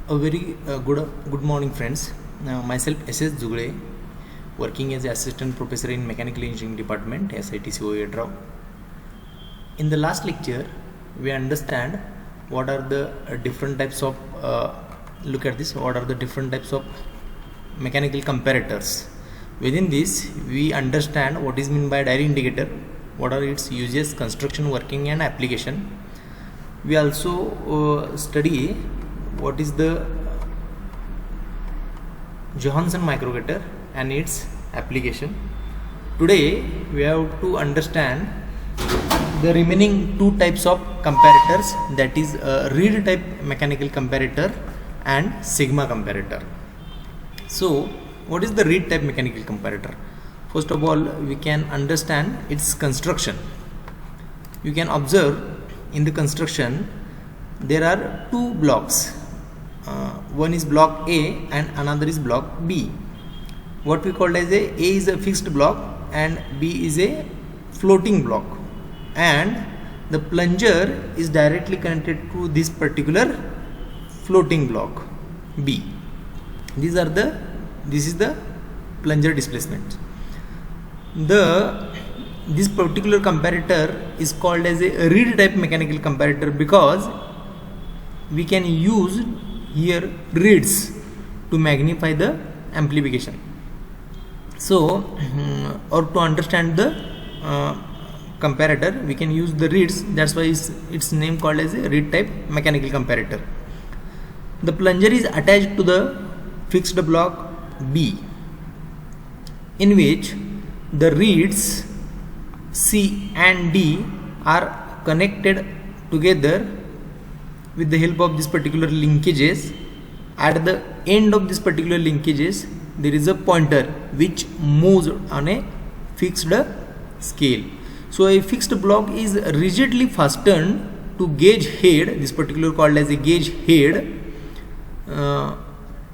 A very good morning, friends. Myself S.S. Zugle, working as assistant professor in mechanical engineering department SITC Oyedra. In the last lecture, we understand what are the different types of look at this. What are the different types of mechanical comparators? Within this, we understand what is meant by dial indicator, what are its uses, construction, working, and application. We also study what is the Johansson microgator and its application. Today we have to understand the remaining two types of comparators, that is reed type mechanical comparator and sigma comparator. So what is the reed type mechanical comparator? First of all, we can understand its construction. You can observe in the construction there are two blocks. One is block A and another is block B. What we call as A is a fixed block and B is a floating block, and the plunger is directly connected to this particular floating block B. This is the plunger displacement. This particular comparator is called as a reed type mechanical comparator because we can use here reeds to magnify the amplification. So or to understand the comparator, we can use the reeds. That's why its name called as a reed type mechanical comparator. The plunger is attached to the fixed block B, in which the reeds C and D are connected together with the help of this particular linkages. At the end of this particular linkages, there is a pointer which moves on a fixed scale. So a fixed block is rigidly fastened to gauge head, this particular called as a gauge head,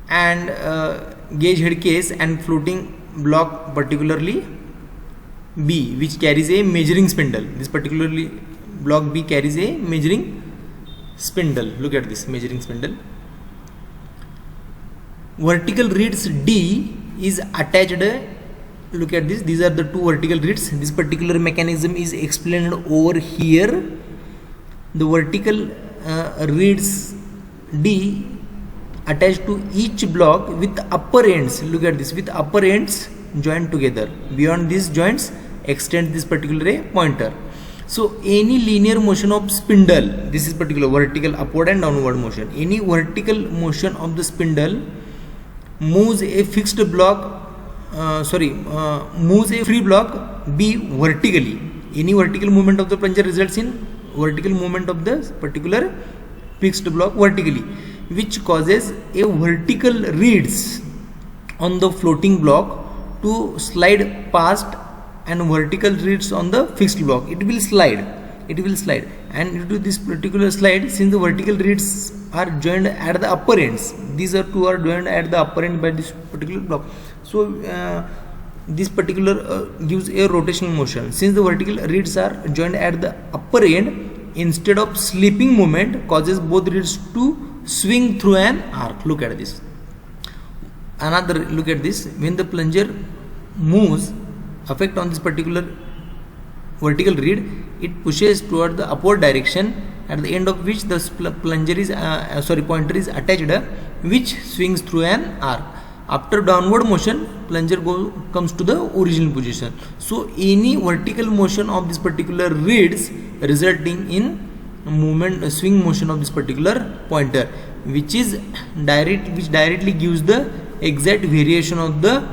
and gauge head case and floating block, particularly B, which carries a measuring spindle. This particularly block B carries a measuring spindle. Look at this measuring spindle. Vertical reeds D is attached. Look at this. These are the two vertical reeds. This particular mechanism is explained over here. The vertical reeds D attached to each block with upper ends. Look at this, with upper ends joined together. Beyond these joints extend this particular pointer. So any linear motion of spindle, this is particular vertical upward and downward motion, any vertical motion of the spindle moves a fixed block, moves a free block B vertically. Any vertical movement of the plunger results in vertical movement of the particular fixed block vertically, which causes a vertical reeds on the floating block to slide past and vertical reeds on the fixed block. It will slide, and due to this particular slide, since the vertical reeds are joined at the upper ends, these are two are joined at the upper end by this particular block, so this particular gives a rotational motion. Since the vertical reeds are joined at the upper end, instead of slipping movement causes both reeds to swing through an arc. Look at this. Another look at this. When the plunger moves, effect on this particular vertical reed, it pushes toward the upward direction, at the end of which the plunger is pointer is attached, which swings through an arc. After downward motion, plunger comes to the original position. So any vertical motion of this particular reeds resulting in swing motion of this particular pointer, which directly gives the exact variation of the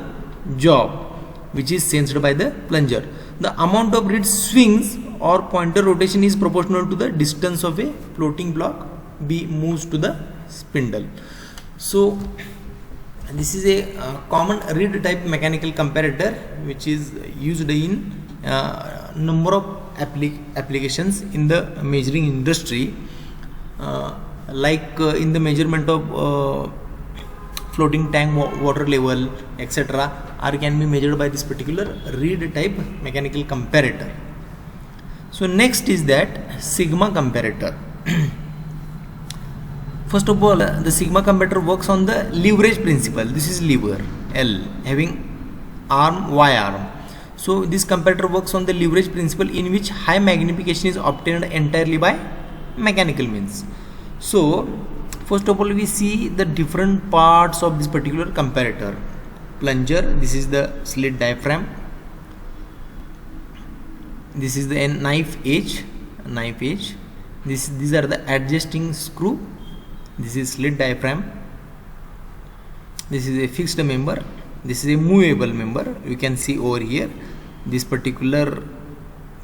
job which is sensed by the plunger. The amount of reed swings or pointer rotation is proportional to the distance of a floating block B moves to the spindle. So this is a common reed type mechanical comparator which is used in number of applications in the measuring industry, like in the measurement of floating tank water level, etc., or can be measured by this particular reed type mechanical comparator. So next is that sigma comparator. First of all, the sigma comparator works on the leverage principle. This is lever L having arm Y arm. So this comparator works on the leverage principle, in which high magnification is obtained entirely by mechanical means. So first of all, we see the different parts of this particular comparator. Plunger, this is the slit diaphragm, this is the knife edge, these are the adjusting screw, this is slit diaphragm, this is a fixed member, this is a movable member. You can see over here this particular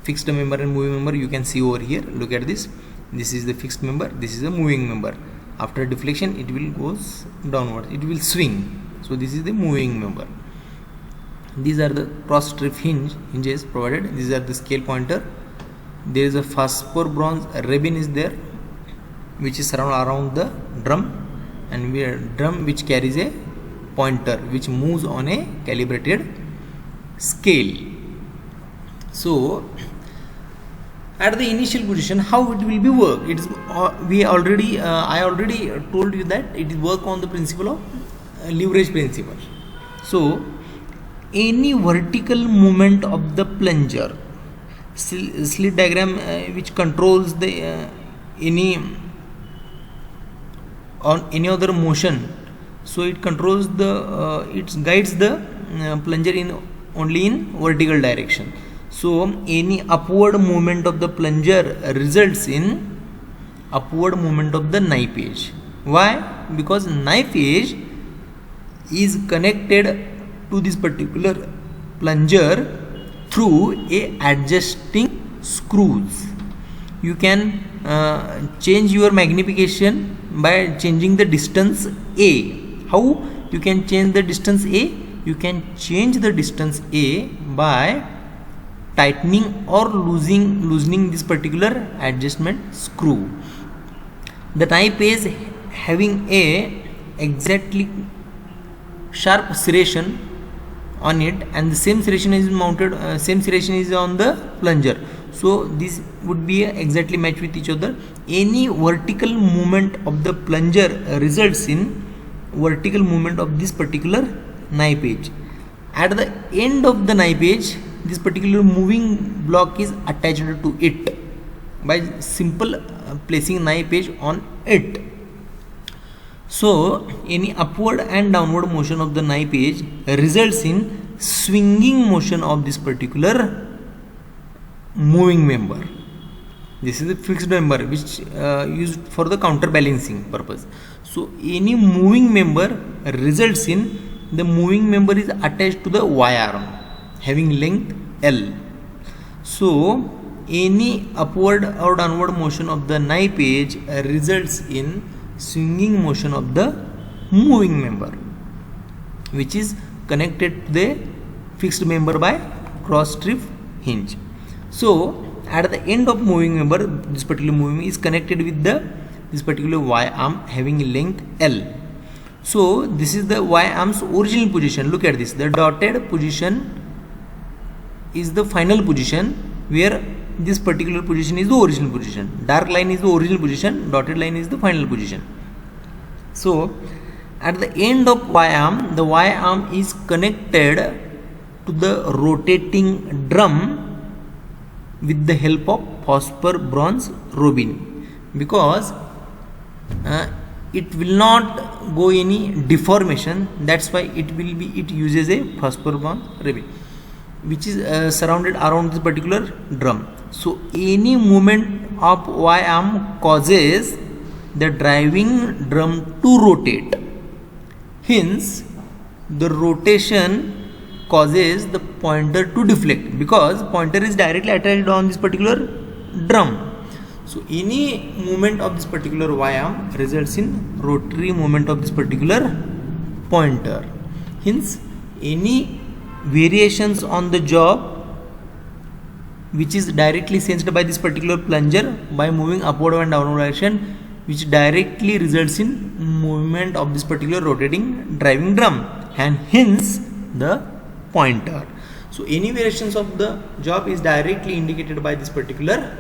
fixed member and moving member, you can see over here. Look at this. This is the fixed member, this is a moving member. After deflection it will goes downwards, it will swing. So this is the moving member. These are the cross strip hinges provided. These are the scale pointer. There is a phosphor bronze ribbon is there, which is around the drum, and we are drum which carries a pointer which moves on a calibrated scale. So at the initial position, how it will be work? It is I already told you that it is work on the principle of leverage principle. So any vertical movement of the plunger, slit diagram which controls the any other motion, so it controls the it guides the plunger only in vertical direction. So any upward movement of the plunger results in upward movement of the knife edge. Why? Because knife edge is connected to this particular plunger through a adjusting screws. You can change your magnification by changing the distance A. How you can change the distance A? You can change the distance A by tightening or loosening this particular adjustment screw. The knife is having a exactly sharp serration on it, and the same serration is mounted, same serration is on the plunger. So this would be exactly match with each other. Any vertical movement of the plunger results in vertical movement of this particular knife edge. At the end of the knife edge, this particular moving block is attached to it by simple placing knife edge on it. So any upward and downward motion of the knife edge results in swinging motion of this particular moving member. This is a fixed member which used for the counterbalancing purpose. So any moving member results in the moving member is attached to the Y arm having length L. So any upward or downward motion of the knife edge results in swinging motion of the moving member, which is connected to the fixed member by cross strip hinge. So at the end of moving member, this particular moving is connected with this particular Y arm having length L. So this is the Y arm's original position. Look at this. The dotted position is the final position, where this particular position is the original position. Dark line is the original position, dotted line is the final position. So at the end of Y arm, the Y arm is connected to the rotating drum with the help of phosphor bronze robin, because it will not go any deformation. That's why it uses a phosphor bronze robin which is surrounded around this particular drum. So any movement of Y arm causes the driving drum to rotate. Hence the rotation causes the pointer to deflect, because pointer is directly attached on this particular drum. So any movement of this particular Y arm results in rotary movement of this particular pointer. Hence any variations on the job which is directly sensed by this particular plunger by moving upward and downward direction, which directly results in movement of this particular rotating driving drum, and hence the pointer. So any variations of the job is directly indicated by this particular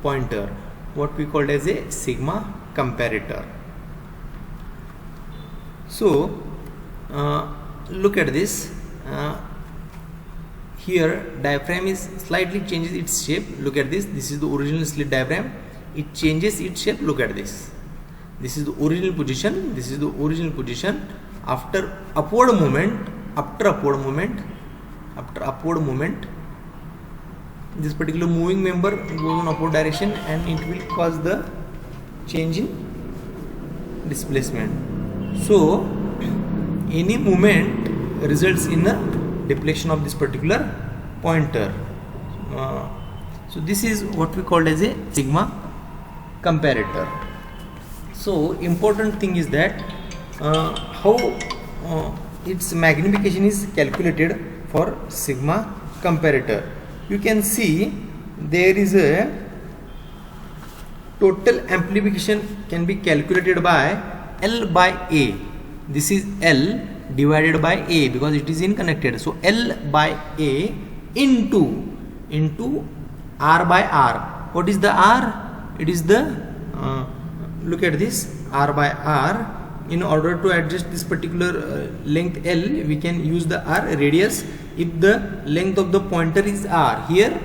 pointer, what we called as a sigma comparator. So look at this. Here diaphragm is slightly changes its shape. Look at this. This is the original slit diaphragm. It changes its shape. Look at this. This is the original position. This is the original position. After upward movement, this particular moving member goes in upward direction, and it will cause the change in displacement. So any movement results in a deflection of this particular pointer. So this is what we call as a sigma comparator. So important thing is that how its magnification is calculated for sigma comparator. You can see there is a total amplification can be calculated by L by A. This is L divided by A because it is unconnected. So L by A into R by R. What is the R? It is the look at this, R by R. In order to adjust this particular length L, we can use the R radius. If the length of the pointer is R, here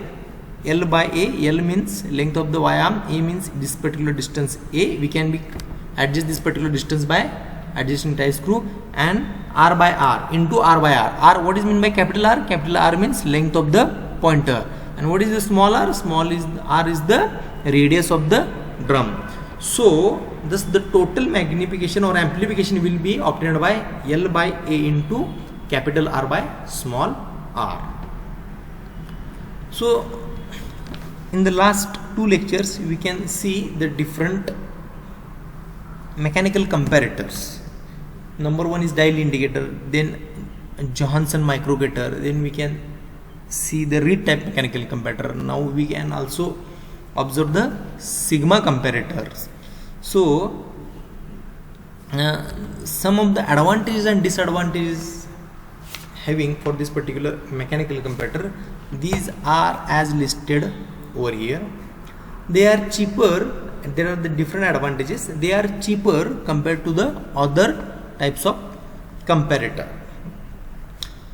L by A, L means length of the Y arm, A means this particular distance A. We can adjust this particular distance by adjusting tie screw, and R by R into R by R. R, what is meant by capital R? Capital R means length of the pointer. And what is the small r? R is the radius of the drum. So thus the total magnification or amplification will be obtained by L by A into capital R by small r. So in the last two lectures we can see the different mechanical comparators. Number one is dial indicator, then Johansson microgator, then we can see the Reed type mechanical comparator. Now we can also observe the sigma comparators. So some of the advantages and disadvantages having for this particular mechanical comparator, these are as listed over here. They are cheaper. There are the different advantages. They are cheaper compared to the other types of comparator.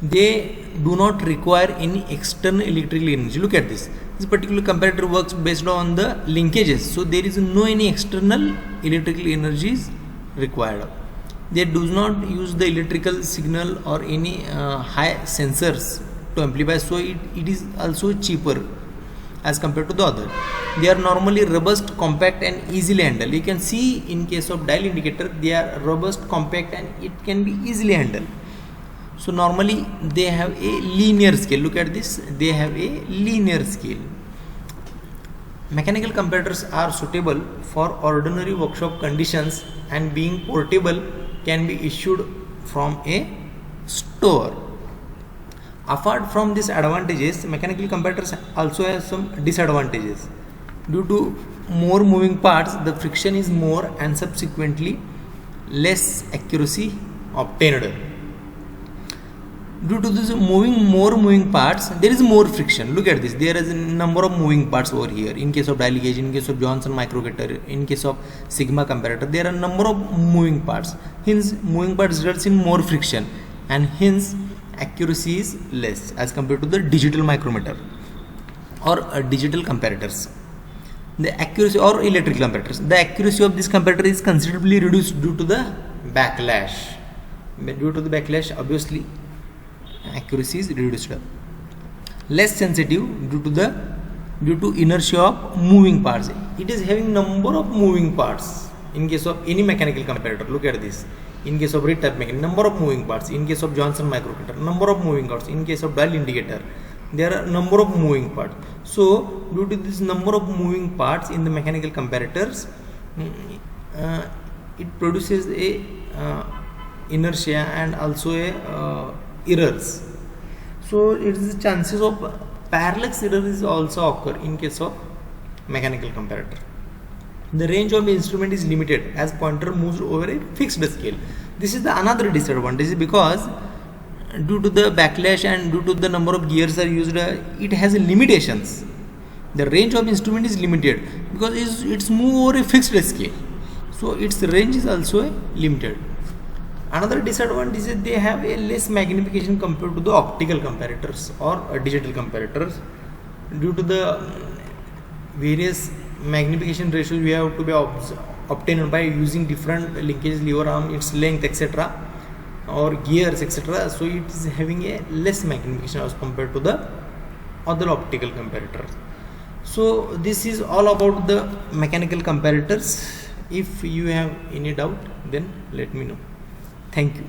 They do not require any external electrical energy. Look at this. This particular comparator works based on the linkages. So there is no any external electrical energies required. They do not use the electrical signal or any high sensors to amplify. So it is also cheaper as compared to the other. They are normally robust, compact and easily handled. You can see in case of dial indicator, they are robust, compact and it can be easily handled. So normally they have a linear scale. Look at this, they have a linear scale. Mechanical comparators are suitable for ordinary workshop conditions and being portable can be issued from a store. Apart from these advantages, mechanical comparators also have some disadvantages. Due to more moving parts, the friction is more and subsequently less accuracy obtained. Due to this more moving parts, there is more friction. Look at this, there is a number of moving parts over here. In case of dial gauge, in case of Johansson microgator, in case of sigma comparator, there are a number of moving parts. Hence moving parts results in more friction and hence accuracy is less as compared to the digital micrometer or digital comparators. The accuracy or electrical comparators, the accuracy of this comparator is considerably reduced due to the backlash. Due to the backlash, obviously accuracy is reduced. Less sensitive due to inertia of moving parts. It is having number of moving parts. In case of any mechanical comparator, look at this. In case of Reed type mechanical, number of moving parts. In case of Johansson microgator, number of moving parts. In case of dial indicator, there are number of moving parts. So due to this number of moving parts in the mechanical comparators, it produces a inertia and also a errors. So it is the chances of parallax errors also occur in case of mechanical comparator. The range of the instrument is limited as pointer moves over a fixed scale. This is the another disadvantage because due to the backlash and due to the number of gears are used, it has limitations. The range of instrument is limited because it's move over a fixed scale. So its range is also limited. Another disadvantage is they have a less magnification compared to the optical comparators or digital comparators. Due to the various magnification ratios we have to be obtained by using different linkage lever arm, its length, etc., or gears, etc., so it is having a less magnification as compared to the other optical comparators. So this is all about the mechanical comparators. If you have any doubt, then let me know. Thank you.